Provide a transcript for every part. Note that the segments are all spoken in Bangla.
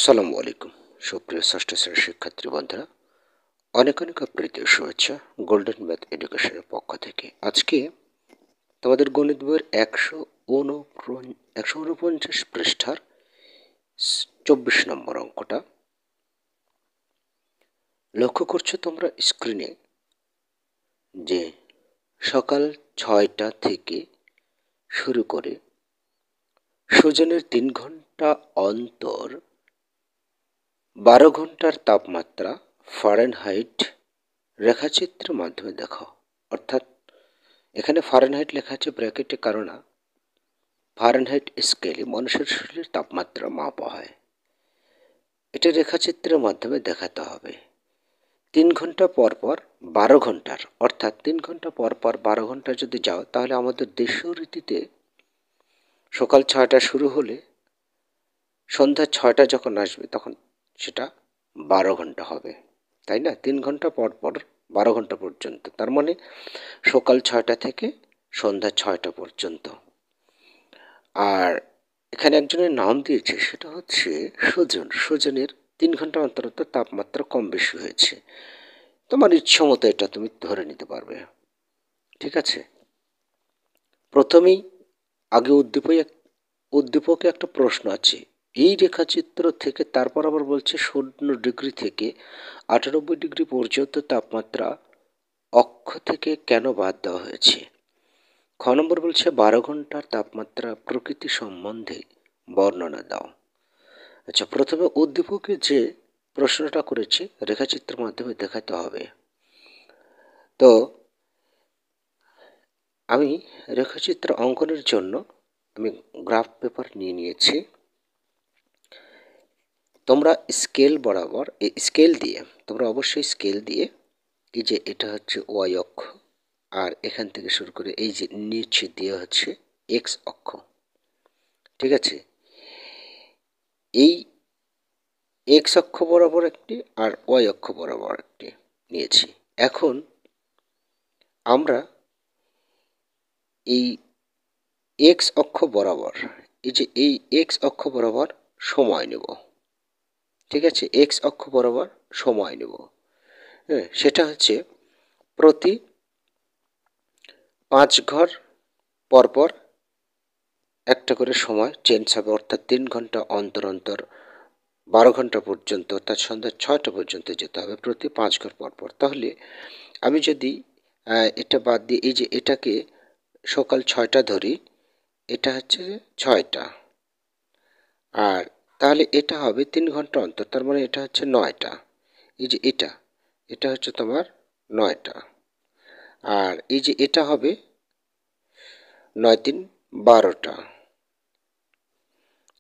সালামু আলাইকুম সুপ্রিয় ষষ্ঠ শ্রেণীর শিক্ষার্থী বন্ধুরা, অনেক অনেক প্রীতি ও শুভেচ্ছা গোল্ডেন ম্যাথ এডুকেশনের পক্ষ থেকে। আজকে তোমাদের গণিত বইয়ের 149 পৃষ্ঠার 24 নম্বর অঙ্কটা লক্ষ্য করছো তোমরা স্ক্রিনে, যে সকাল 6টা থেকে শুরু করে সূর্যের 3 ঘন্টা অন্তর 12 ঘন্টার তাপমাত্রা ফারেনহাইট রেখাচিত্রের মাধ্যমে দেখাও। অর্থাৎ এখানে ফারেনহাইট লেখা আছে ব্র্যাকেটে, কারণ ফারেনহাইট স্কেলে মানুষের শরীরের তাপমাত্রা মাপা হয়। এটা রেখাচিত্রের মাধ্যমে দেখাতে হবে। 3 ঘন্টা পর পর 12 ঘন্টার, অর্থাৎ 3 ঘন্টা পর পর 12 ঘন্টা যদি যাও, তাহলে আমাদের দেশীয় রীতিতে সকাল 6টা শুরু হলে সন্ধ্যা 6টা যখন আসবে তখন সেটা 12 ঘন্টা হবে, তাই না? 3 ঘন্টা পর পর 12 ঘন্টা পর্যন্ত, তার মানে সকাল 6টা থেকে সন্ধ্যা 6টা পর্যন্ত। আর এখানে একজনের নাম দিয়েছে, সেটা হচ্ছে সুজন। সুজনের 3 ঘন্টা অন্তর অন্তর তাপমাত্রা কম বেশি হয়েছে। তোমার ইচ্ছা মতো এটা তুমি ধরে নিতে পারবে, ঠিক আছে? প্রথমেই আগে উদ্দীপকে একটা প্রশ্ন আছে। এই রেখাচিত্র থেকে তারপর আবার বলছে 0 ডিগ্রি থেকে 98 ডিগ্রি পর্যন্ত তাপমাত্রা অক্ষ থেকে কেন বাদ দেওয়া হয়েছে। খ নম্বর বলছে 12 ঘন্টার তাপমাত্রা প্রকৃতি সম্বন্ধে বর্ণনা দাও। আচ্ছা, প্রথমে উদ্দীপকে যে প্রশ্নটা করেছে রেখাচিত্রের মাধ্যমে দেখাতে হবে। তো আমি রেখাচিত্র অঙ্কনের জন্য আমি গ্রাফ পেপার নিয়ে নিয়েছি। তোমরা স্কেল বরাবর, এই স্কেল দিয়ে তোমরা অবশ্যই স্কেল দিয়ে, এই যে এটা হচ্ছে ওয়াই অক্ষ, আর এখান থেকে শুরু করে এই যে নিচে দিয়ে হচ্ছে এক্স অক্ষ, ঠিক আছে? এই এক্স অক্ষ বরাবর একটি আর ওয়াই অক্ষ বরাবর একটি নিয়েছি। এখন আমরা এই এক্স অক্ষ বরাবর, এই যে এই এক্স অক্ষ বরাবর সময় নেব, ঠিক আছে? এক্স অক্ষ বরাবর সময় নেব, হ্যাঁ, সেটা হচ্ছে প্রতি 5 ঘর পরপর একটা করে সময় চেঞ্জ হবে, অর্থাৎ 3 ঘন্টা অন্তর অন্তর 12 ঘন্টা পর্যন্ত, অর্থাৎ সন্ধ্যা 6টা পর্যন্ত যেতে হবে প্রতি 5 ঘর পরপর। তাহলে আমি যদি এটা বাদ দিয়ে এই যে এটাকে সকাল 6টা ধরি, এটা হচ্ছে 6টা, আর তাহলে এটা হবে 3 ঘন্টা অন্তর, তার মানে এটা হচ্ছে 9টা। এই যে এটা হচ্ছে তোমার 9টা, আর এই যে এটা হবে 9 3 12টা,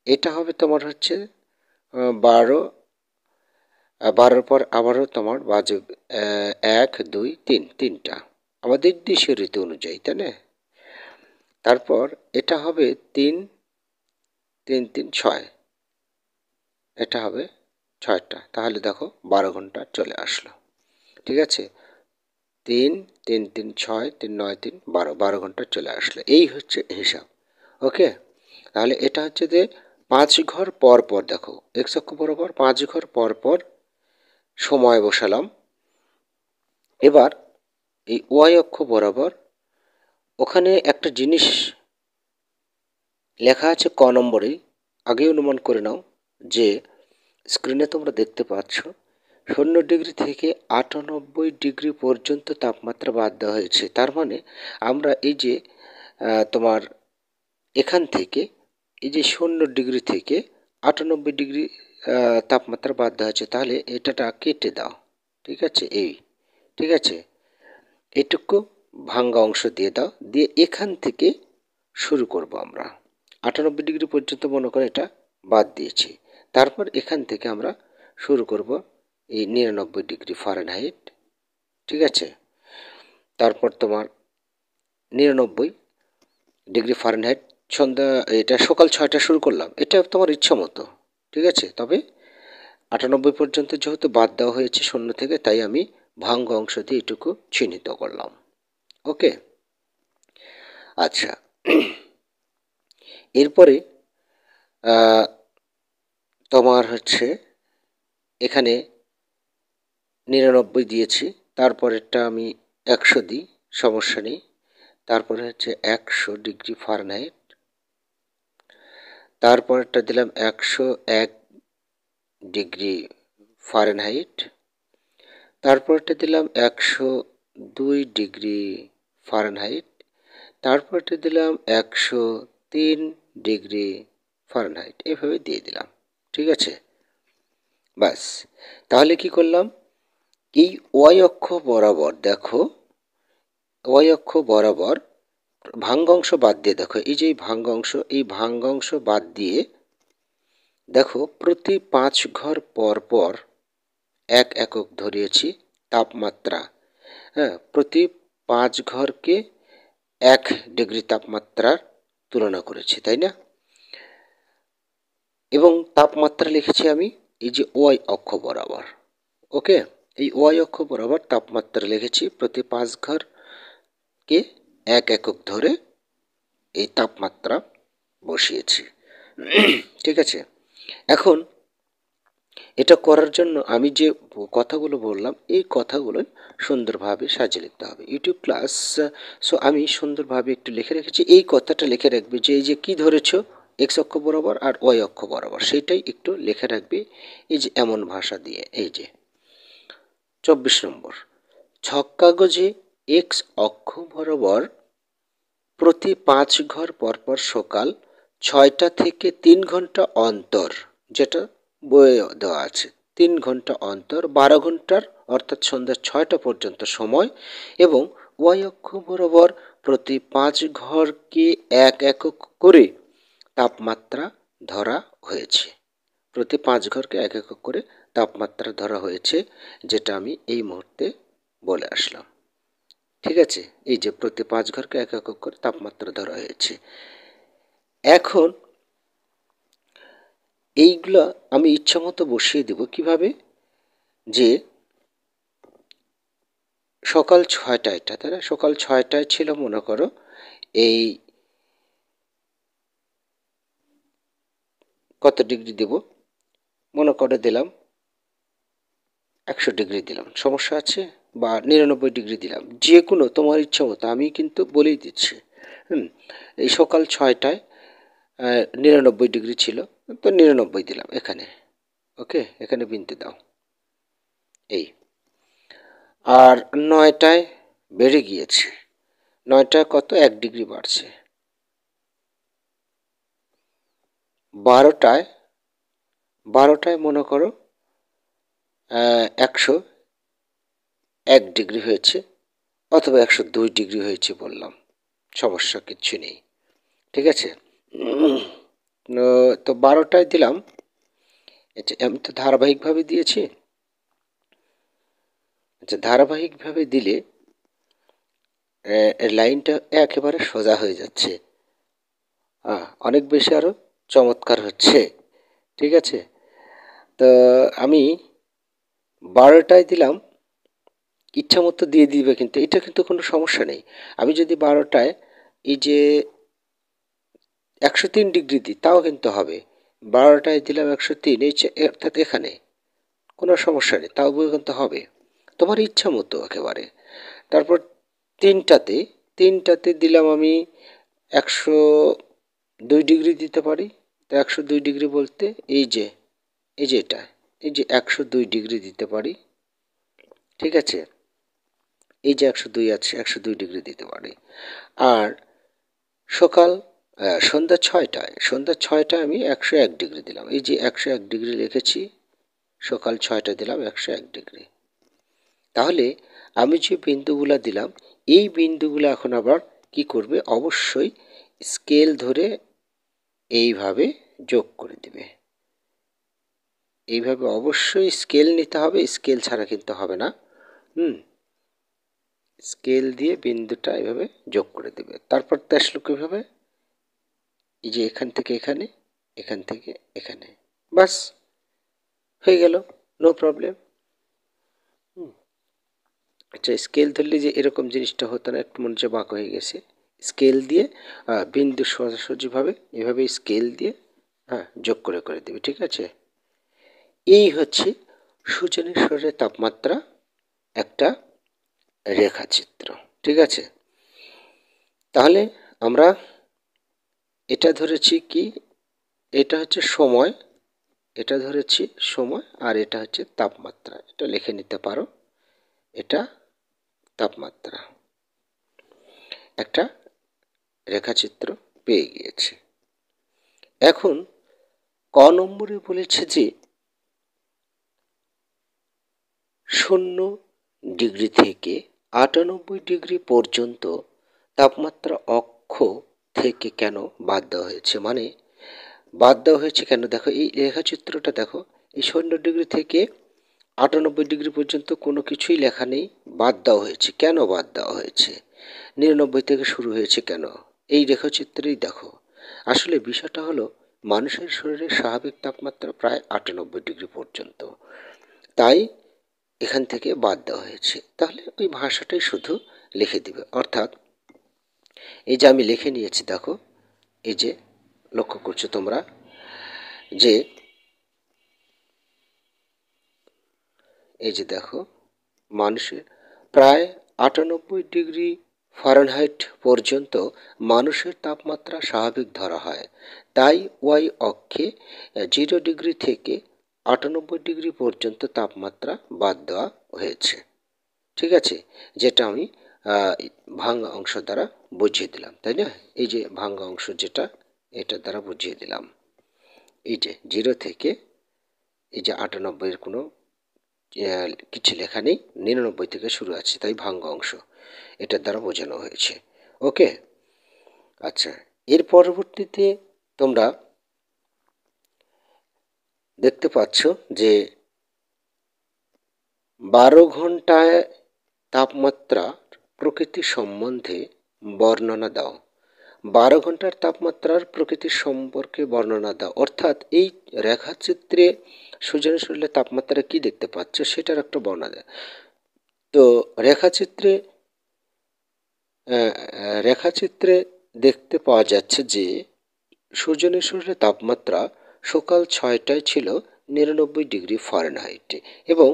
এটা হবে তোমার হচ্ছে 12, 12 পর আবারও তোমার বাজে 1 2 3, 3টা আমাদের দেশীয় রীতি অনুযায়ী, তাই না? তারপর এটা হবে 3 3 3 6, এটা হবে 6টা। তাহলে দেখো 12 ঘন্টা চলে আসলো, ঠিক আছে? 3 3 3 6 3 9 3 12, 12 ঘন্টা চলে আসলো। এই হচ্ছে হিসাব, ওকে? তাহলে এটা হচ্ছে যে 5 ঘর পর পর, দেখো এক্স অক্ষ বরাবর 5 ঘর পর পর সময় বসালাম। এবার এই ওয়াই অক্ষ বরাবর ওখানে একটা জিনিস লেখা আছে ক নম্বরে, আগে অনুমান করে নাও যে স্ক্রিনে তোমরা দেখতে পাচ্ছ 0 ডিগ্রি থেকে 98 ডিগ্রি পর্যন্ত তাপমাত্রা বাদ দেওয়া হয়েছে। তার মানে আমরা এই যে তোমার এখান থেকে এই যে 0 ডিগ্রি থেকে 98 ডিগ্রি তাপমাত্রা বাদ দেওয়া হয়েছে, তাহলে এটাটা কেটে দাও, ঠিক আছে? ঠিক আছে, এটুকু ভাঙ্গা অংশ দিয়ে দাও, দিয়ে এখান থেকে শুরু করব আমরা। 98 ডিগ্রি পর্যন্ত মনে করে এটা বাদ দিয়েছি, তারপর এখান থেকে আমরা শুরু করব এই 99 ডিগ্রি ফারেনহাইট, ঠিক আছে? তারপর তোমার 99 ডিগ্রি ফারেনহাইট সন্ধ্যা, এটা সকাল 6টা শুরু করলাম, এটা তোমার ইচ্ছা মতো, ঠিক আছে? তবে 98 পর্যন্ত যেহেতু বাদ দেওয়া হয়েছে 0 থেকে, তাই আমি ভাঙ্গ অংশ দিয়ে এটুকু চিহ্নিত করলাম, ওকে? আচ্ছা, এরপরে তোমার হচ্ছে এখানে 99 দিয়েছি, তারপরেরটা আমি 100 দিই, সমস্যা নেই। তারপরে হচ্ছে 100 ডিগ্রি ফারেনহাইট, তারপরেরটা দিলাম 101 ডিগ্রি ফারেনহাইট, তারপরটা দিলাম 102 ডিগ্রি ফারেনহাইট, তারপরটা দিলাম 103 ডিগ্রি ফারেনহাইট, এভাবে দিয়ে দিলাম। ঠিক আছে, বাস। তাহলে কি করলাম, এই ওয়াই অক্ষ বরাবর দেখো, ওয়াই অক্ষ বরাবর ভাঙ্গাংশ বাদ দিয়ে দেখো, এই যে ভাঙ্গাংশ, এই ভাঙ্গাংশ বাদ দিয়ে দেখো প্রতি 5 ঘর পর পর 1 একক ধরিয়েছি তাপমাত্রা। হ্যাঁ, প্রতি 5 ঘরকে 1 ডিগ্রি তাপমাত্রার তুলনা করেছি, তাই না? এবং তাপমাত্রা লিখেছি আমি এই যে ওয়াই অক্ষ বরাবর। ওকে, এই ওয়াই অক্ষ বরাবর তাপমাত্রা লিখেছি, প্রতি 5 ঘরকে 1 একক ধরে এই তাপমাত্রা বসিয়েছি। ঠিক আছে, এখন এটা করার জন্য আমি যে কথাগুলো বললাম, এই কথাগুলো সুন্দরভাবে সাজিয়ে লিখতে হবে। ইউটিউব ক্লাস, সো আমি সুন্দরভাবে একটু লিখে রেখেছি। এই কথাটা লিখে রাখবে যে এই যে কি ধরেছো এক্স অক্ষ বরাবর আর ওয়াই অক্ষ বরাবর, সেইটাই একটু লিখে রাখবে এই যে এমন ভাষা দিয়ে। এই যে 24 নম্বর, ছক কাগজে এক্স অক্ষ বরাবর প্রতি 5 ঘর পরপর সকাল 6টা থেকে 3 ঘন্টা অন্তর, যেটা বইয়ে দেওয়া আছে, 3 ঘন্টা অন্তর 12 ঘন্টার অর্থাৎ সন্ধ্যা 6টা পর্যন্ত সময়, এবং ওয়াই অক্ষ বরাবর প্রতি 5 ঘরকে 1 একক করে তাপমাত্রা ধরা হয়েছে। প্রতি 5 ঘরকে 1 একক করে তাপমাত্রা ধরা হয়েছে, যেটা আমি এই মুহূর্তে বলে আসলাম। ঠিক আছে, এই যে প্রতি 5 ঘরকে 1 একক করে তাপমাত্রা ধরা হয়েছে। এখন এইগুলা আমি ইচ্ছা মতো বসিয়ে দেব কিভাবে, যে সকাল 6টায়, এটা তাই না, সকাল 6টায় ছিল মনে করো, এই কত ডিগ্রি দেব, মনে করে দিলাম 100 ডিগ্রি দিলাম, সমস্যা আছে? বা 99 ডিগ্রি দিলাম, যে কোনো তোমার ইচ্ছা মতো, আমি কিন্তু বলেই দিচ্ছি। এই সকাল 6টায় 99 ডিগ্রি ছিল, তো 99 দিলাম এখানে। ওকে, এখানে বিন্দু দাও। এই আর 9টায় বেড়ে গিয়েছে, 9টায় কত, 1 ডিগ্রি বাড়ছে। 12টায় মনে করো 101 ডিগ্রি হয়েছে, অথবা 102 ডিগ্রি হয়েছে বললাম, সমস্যা কিচ্ছু নেই। ঠিক আছে, তো 12টায় দিলাম, আচ্ছা আমি তো ধারাবাহিকভাবে দিয়েছি। আচ্ছা, ধারাবাহিকভাবে দিলে লাইনটা একেবারে সোজা হয়ে যাচ্ছে, অনেক বেশি আরো চমৎকার হচ্ছে। ঠিক আছে, তো আমি 12টায় দিলাম, ইচ্ছা মতো দিয়ে দিবে, কিন্তু এটা কিন্তু কোনো সমস্যা নেই। আমি যদি 12টায় এই যে 103 ডিগ্রি দিই তাও কিন্তু হবে। 12টায় দিলাম 103, এই অর্থাৎ এখানে কোনো সমস্যা নেই, তাও কিন্তু হবে, তোমার ইচ্ছা মতো একেবারে। তারপর 3টাতে দিলাম আমি 102 ডিগ্রি দিতে পারি। তো 102 ডিগ্রি বলতে এই যে এটা, এই যে 102 ডিগ্রি দিতে পারি। ঠিক আছে, এই যে 102 আছে, 102 ডিগ্রি দিতে পারি। আর সকাল সন্ধ্যা 6টায় আমি 101 ডিগ্রি দিলাম, এই যে 101 ডিগ্রি লিখেছি, সকাল 6টায় দিলাম 101 ডিগ্রি। তাহলে আমি যে বিন্দুগুলা দিলাম, এই বিন্দুগুলো এখন আবার কি করবে, অবশ্যই স্কেল ধরে এইভাবে যোগ করে দিবে। এইভাবে অবশ্যই স্কেল নিতে হবে, স্কেল ছাড়া কিন্তু হবে না। স্কেল দিয়ে বিন্দুটা এভাবে যোগ করে দেবে। তারপর তো আসলো কিভাবে, এই যে এখান থেকে এখানে, এখান থেকে এখানে, বাস হয়ে গেল, নো প্রবলেম। আচ্ছা, স্কেল ধরলে যে এরকম জিনিসটা হতো না, একটু মনে হচ্ছে বাঁক হয়ে গেছে। স্কেল দিয়ে বিন্দু সোজাসুজিভাবে এভাবে স্কেল দিয়ে যোগ করে করে দেবে। ঠিক আছে, এই হচ্ছে সূর্যের শরীরের তাপমাত্রা একটা রেখাচিত্র। ঠিক আছে, তাহলে আমরা এটা ধরেছি কি, এটা হচ্ছে সময়, এটা ধরেছি সময়, আর এটা হচ্ছে তাপমাত্রা। এটা লিখে নিতে পারো, এটা তাপমাত্রা। একটা রেখাচিত্র পেয়ে গিয়েছে। এখন ক নম্বরে বলেছে যে 0 ডিগ্রি থেকে 98 ডিগ্রি পর্যন্ত তাপমাত্রা অক্ষ থেকে কেন বাদ দেওয়া হয়েছে। মানে বাদ দেওয়া হয়েছে কেন, দেখো এই রেখাচিত্রটা দেখো, এই 0 ডিগ্রি থেকে 98 ডিগ্রি পর্যন্ত কোনো কিছুই লেখা নেই, বাদ দেওয়া হয়েছে। কেন বাদ দেওয়া হয়েছে? 99 থেকে শুরু হয়েছে কেন, এই রেখাচিত্রেই দেখো। আসলে বিষয়টা হলো, মানুষের শরীরের স্বাভাবিক তাপমাত্রা প্রায় 98 ডিগ্রি পর্যন্ত, তাই এখান থেকে বাদ দেওয়া হয়েছে। তাহলে ওই ভাষাটাই শুধু লিখে দিবে। অর্থাৎ এই যে আমি লিখে নিয়েছি, দেখো এই যে লক্ষ্য করছো তোমরা যে এই যে দেখো, মানুষের প্রায় 98 ডিগ্রি ফারেনহাইট পর্যন্ত মানুষের তাপমাত্রা স্বাভাবিক ধরা হয়। তাই ওয়াই অক্ষে 0 ডিগ্রি থেকে 98 ডিগ্রি পর্যন্ত তাপমাত্রা বাদ দেওয়া হয়েছে। ঠিক আছে, যেটা আমি ভাঙা অংশ দ্বারা বুঝিয়ে দিলাম, তাই না? এই যে ভাঙা অংশ যেটা, এটা দ্বারা বুঝিয়ে দিলাম। এই যে 0 থেকে এই যে 98-এর কোনো কিছু লেখা নেই, 99 থেকে শুরু আছে, তাই ভাঙ্গা অংশ এটার দ্বারা বোঝানো হয়েছে। ওকে, আচ্ছা, এর পরবর্তীতে তোমরা দেখতে পাচ্ছ যে 12 ঘন্টায় তাপমাত্রা প্রকৃতি সম্বন্ধে বর্ণনা দাও। 12 ঘন্টার তাপমাত্রার প্রকৃতির সম্পর্কে বর্ণনা দাও। অর্থাৎ এই রেখাচিত্রে সূর্যের শরীরের তাপমাত্রা কি দেখতে পাচ্ছ সেটার একটা বর্ণনা দেয়। তো রেখাচিত্রে দেখতে পাওয়া যাচ্ছে যে সূর্যের শরীরের তাপমাত্রা সকাল 6টায় ছিল 99 ডিগ্রি ফারেনহাইটে, এবং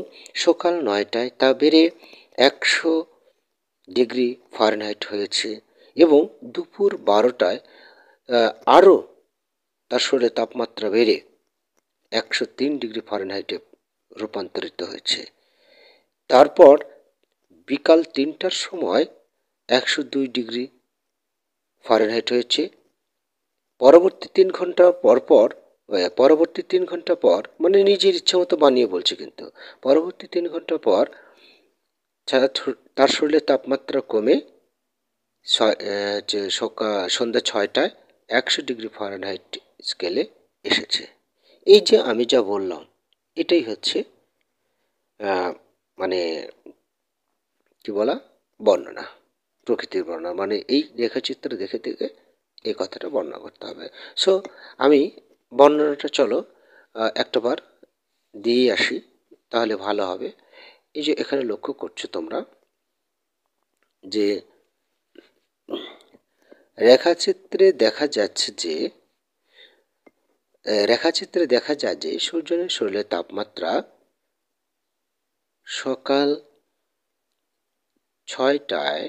সকাল 9টায় তা বেড়ে 100 ডিগ্রি ফারেনহাইট হয়েছে, এবং দুপুর 12টায় আরও তার শরীরের তাপমাত্রা বেড়ে 103 ডিগ্রি ফারেনহাইটে রূপান্তরিত হয়েছে। তারপর বিকাল 3টার সময় 102 ডিগ্রি ফারেনহাইট হয়েছে। পরবর্তী 3 ঘন্টা পর, মানে নিজের ইচ্ছা মতো বানিয়ে বলছে, কিন্তু পরবর্তী 3 ঘন্টা পর তার শরীরের তাপমাত্রা কমে সন্ধ্যা 6টায় 100 ডিগ্রি ফারেনহাইট স্কেলে এসেছে। এই যে আমি যা বললাম, এটাই হচ্ছে মানে কি বলা, বর্ণনা, প্রকৃতির বর্ণনা। মানে এই রেখাচিত্র দেখে দেখে এই কথাটা বর্ণনা করতে হবে। সো আমি বর্ণনাটা চলো একটাবার দিয়ে আসি, তাহলে ভালো হবে। এই যে এখানে লক্ষ্য করছো তোমরা যে রেখাচিত্রে দেখা যায় যে সূর্যের শরীরের তাপমাত্রা সকাল 6টায়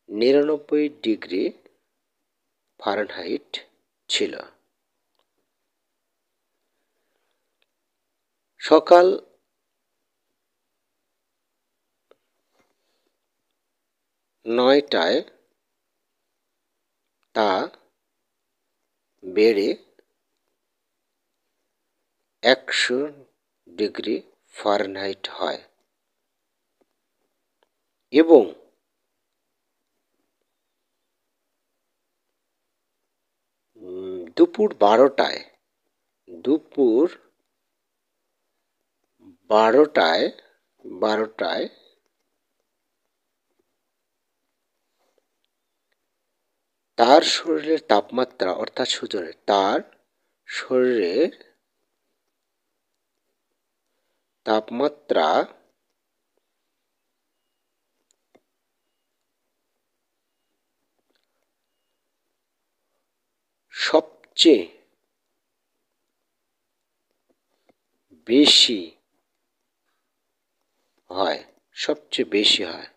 99 ডিগ্রি ফারেনহাইট ছিল। সকাল 9টায় তা বেড়ে 100 ডিগ্রি ফারেনহাইট হয়, এবং দুপুর 12টায় তার শরীরের তাপমাত্রা, অর্থাৎ তার শরীরের তাপমাত্রা সবচেয়ে বেশি হয়, সবচেয়ে বেশি হয়,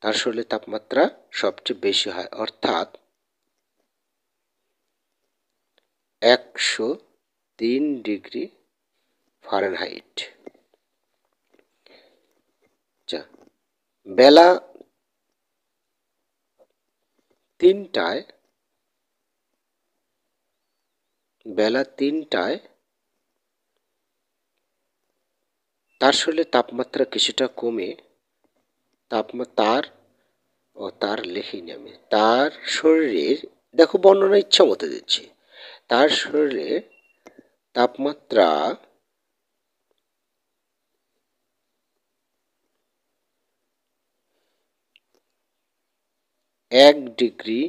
তার শরীরে তাপমাত্রা সবচেয়ে বেশি হয়, অর্থাৎ 103 ডিগ্রি ফারেনহাইট। বেলা 3টায় তার শরীরে তাপমাত্রা কিছুটা কমে তার লেখেই নেমে তার শরীরের, দেখো বর্ণনা ইচ্ছা মতো দিচ্ছি, তার শরীরের তাপমাত্রা 1 ডিগ্রি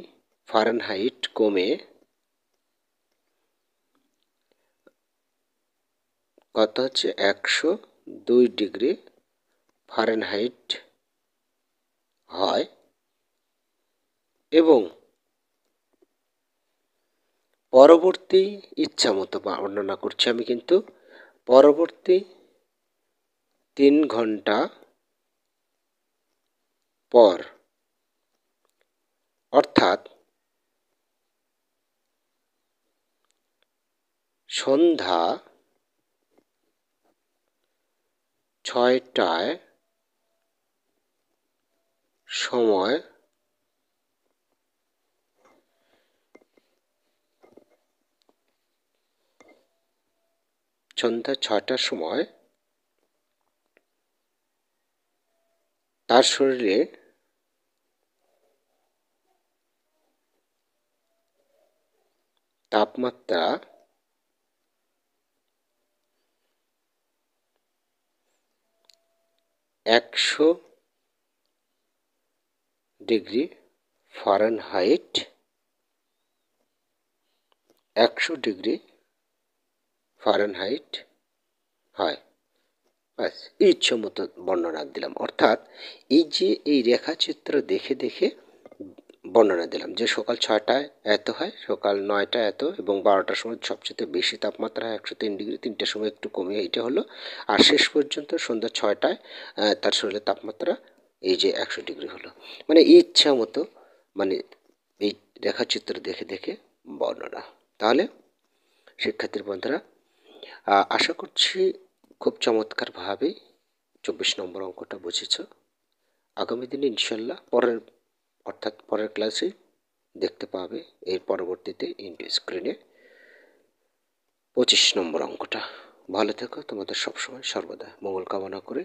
ফারেনহাইট কমে কত হচ্ছে 102 ডিগ্রি ফারেনহাইট হয়, এবং পরবর্তী ইচ্ছা মতো বর্ণনা করছি আমি, কিন্তু পরবর্তী 3 ঘন্টা পর, অর্থাৎ সন্ধ্যা 6টায় সময় সন্ধ্যা 6টার সময় তার শরীরে তাপমাত্রা 100 ডিগ্রি ফারেনহাইট 100 ডিগ্রি ফারেনহাইট হয়। ব্যাস, ইচ্ছে মতো বর্ণনা দিলাম, অর্থাৎ এই যে এই রেখাচিত্র দেখে দেখে বর্ণনা দিলাম যে সকাল 6টায় এত হয়, সকাল 9টায় এত, এবং 12টার সময় সবচেয়ে বেশি তাপমাত্রা হয় 103 ডিগ্রি, 3টার সময় একটু কমে এইটা হলো, আর শেষ পর্যন্ত সন্ধ্যা 6টায় তার শরীরের তাপমাত্রা এই যে 100 ডিগ্রি হলো। মানে ইচ্ছা মতো, মানে এই রেখাচিত্র দেখে দেখে বর্ণনা। তাহলে শিক্ষার্থী বন্ধুরা, আশা করছি খুব চমৎকারভাবে 24 নম্বর অঙ্কটা বুঝেছ। আগামী দিনে ইনশাল্লাহ পরের ক্লাসে দেখতে পাবে এর পরবর্তীতে ইন্টু স্ক্রিনে 25 নম্বর অঙ্কটা। ভালো থেকো, তোমাদের সবসময় সর্বদা মঙ্গল কামনা করে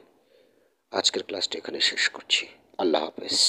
আজকের ক্লাসটা এখানে শেষ করছি। আল্লাহ হাফেজ।